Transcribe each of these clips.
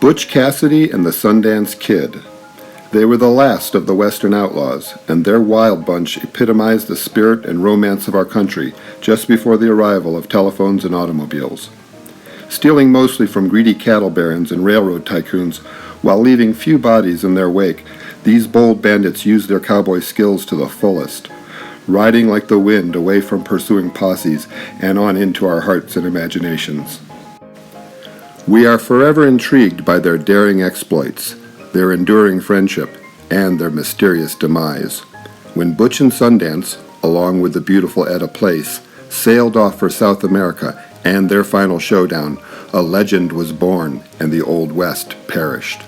Butch Cassidy and the Sundance Kid. They were the last of the Western outlaws, and their wild bunch epitomized the spirit and romance of our country just before the arrival of telephones and automobiles. Stealing mostly from greedy cattle barons and railroad tycoons, while leaving few bodies in their wake, these bold bandits used their cowboy skills to the fullest, riding like the wind away from pursuing posses and on into our hearts and imaginations. We are forever intrigued by their daring exploits, their enduring friendship, and their mysterious demise. When Butch and Sundance, along with the beautiful Etta Place, sailed off for South America and their final showdown, a legend was born and the Old West perished.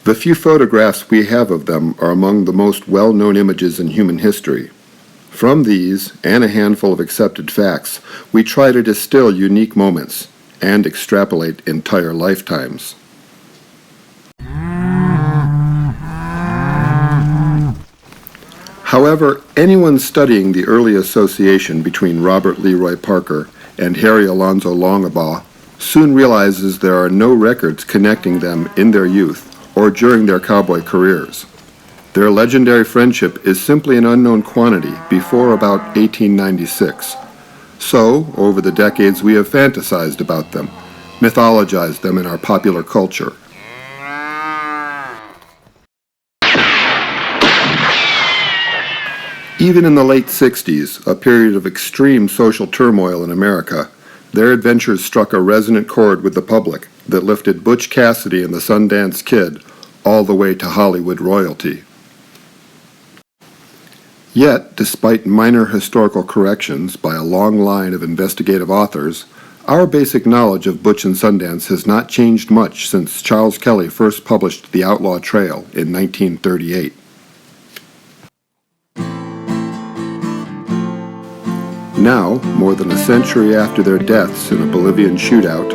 The few photographs we have of them are among the most well-known images in human history. From these, and a handful of accepted facts, we try to distill unique moments and extrapolate entire lifetimes. However, anyone studying the early association between Robert Leroy Parker and Harry Alonzo Longabaugh soon realizes there are no records connecting them in their youth or during their cowboy careers. Their legendary friendship is simply an unknown quantity before about 1896. So, over the decades we have fantasized about them, mythologized them in our popular culture. Even in the late 60s, a period of extreme social turmoil in America, their adventures struck a resonant chord with the public that lifted Butch Cassidy and the Sundance Kid all the way to Hollywood royalty. Yet, despite minor historical corrections by a long line of investigative authors, our basic knowledge of Butch and Sundance has not changed much since Charles Kelly first published The Outlaw Trail in 1938. Now, more than a century after their deaths in a Bolivian shootout,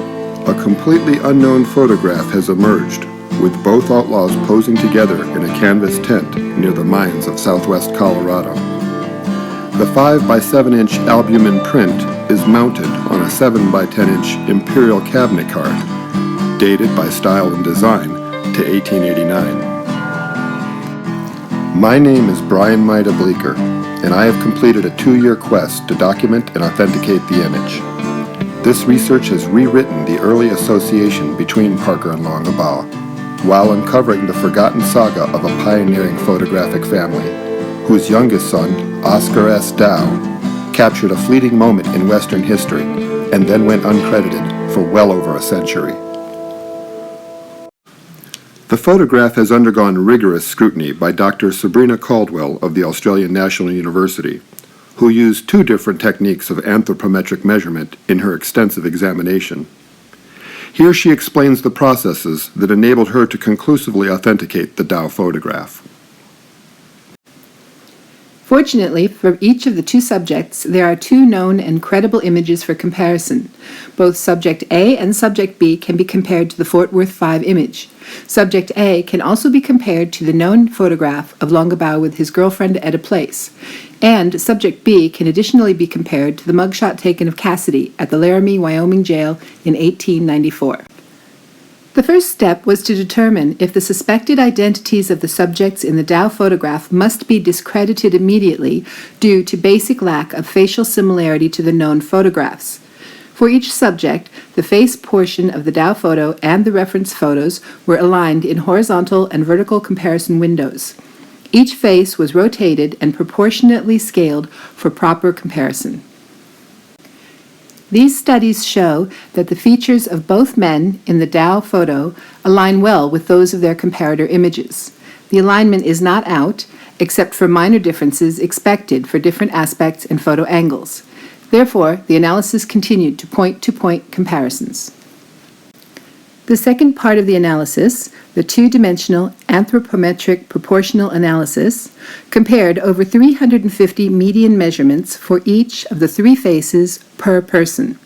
a completely unknown photograph has emerged, with both outlaws posing together in a canvas tent near the mines of southwest Colorado. The 5x7-inch albumin print is mounted on a 7x10-inch Imperial cabinet card, dated by Style and Design to 1889. My name is Brian Maida Bleeker, and I have completed a 2-year quest to document and authenticate the image. This research has rewritten the early association between Parker and Longabaugh, while uncovering the forgotten saga of a pioneering photographic family, whose youngest son, Oscar S. Dow, captured a fleeting moment in Western history and then went uncredited for well over a century. The photograph has undergone rigorous scrutiny by Dr. Sabrina Caldwell of the Australian National University, who used 2 different techniques of anthropometric measurement in her extensive examination. Here she explains the processes that enabled her to conclusively authenticate the Dow photograph. Fortunately, for each of the 2 subjects, there are 2 known and credible images for comparison. Both Subject A and Subject B can be compared to the Fort Worth 5 image. Subject A can also be compared to the known photograph of Longabaugh with his girlfriend Etta Place, and Subject B can additionally be compared to the mugshot taken of Cassidy at the Laramie, Wyoming jail in 1894. The first step was to determine if the suspected identities of the subjects in the Dow photograph must be discredited immediately due to basic lack of facial similarity to the known photographs. For each subject, the face portion of the Dow photo and the reference photos were aligned in horizontal and vertical comparison windows. Each face was rotated and proportionately scaled for proper comparison. These studies show that the features of both men in the Dow photo align well with those of their comparator images. The alignment is not out, except for minor differences expected for different aspects and photo angles. Therefore, the analysis continued to point-to-point comparisons. The second part of the analysis, the 2-dimensional anthropometric proportional analysis, compared over 350 median measurements for each of the 3 faces per person.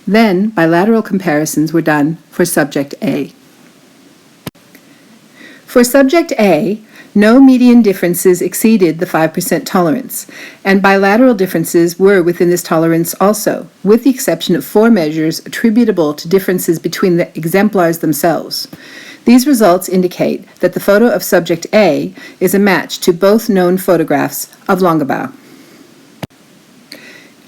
Then, bilateral comparisons were done for Subject A. For Subject A, No median differences exceeded the 5% tolerance, and bilateral differences were within this tolerance also, with the exception of 4 measures attributable to differences between the exemplars themselves. These results indicate that the photo of subject A is a match to both known photographs of Longabaugh.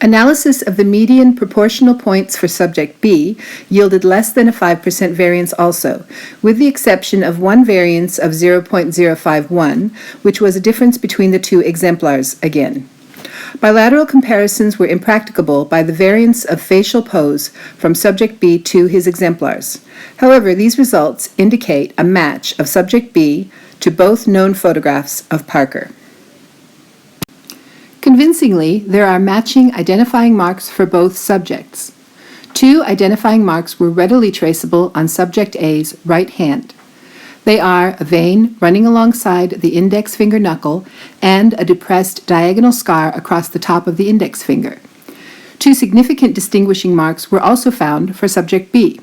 Analysis of the median proportional points for subject B yielded less than a 5% variance also, with the exception of one variance of 0.051, which was a difference between the 2 exemplars again. Bilateral comparisons were impracticable by the variance of facial pose from subject B to his exemplars. However, these results indicate a match of subject B to both known photographs of Parker. Convincingly, there are matching identifying marks for both subjects. 2 identifying marks were readily traceable on subject A's right hand. They are a vein running alongside the index finger knuckle and a depressed diagonal scar across the top of the index finger. 2 significant distinguishing marks were also found for subject B.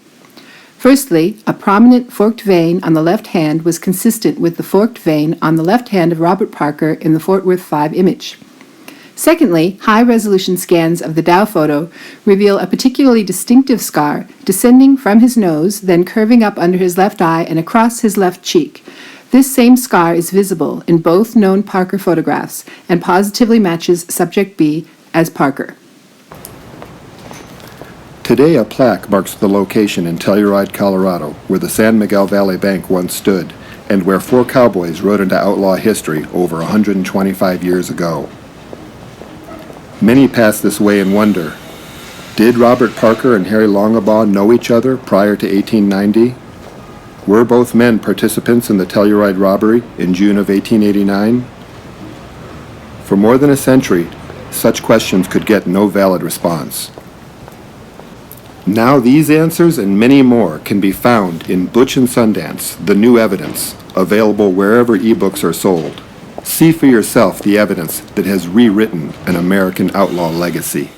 Firstly, a prominent forked vein on the left hand was consistent with the forked vein on the left hand of Robert Parker in the Fort Worth 5 image. Secondly, high-resolution scans of the Dow photo reveal a particularly distinctive scar descending from his nose, then curving up under his left eye and across his left cheek. This same scar is visible in both known Parker photographs and positively matches subject B as Parker. Today, a plaque marks the location in Telluride, Colorado, where the San Miguel Valley Bank once stood, and where 4 cowboys rode into outlaw history over 125 years ago. Many pass this way and wonder, did Robert Parker and Harry Longabaugh know each other prior to 1890? Were both men participants in the Telluride robbery in June of 1889? For more than a century, such questions could get no valid response. Now these answers and many more can be found in Butch Sundance, The New Evidence, available wherever ebooks are sold. See for yourself the evidence that has rewritten an American outlaw legacy.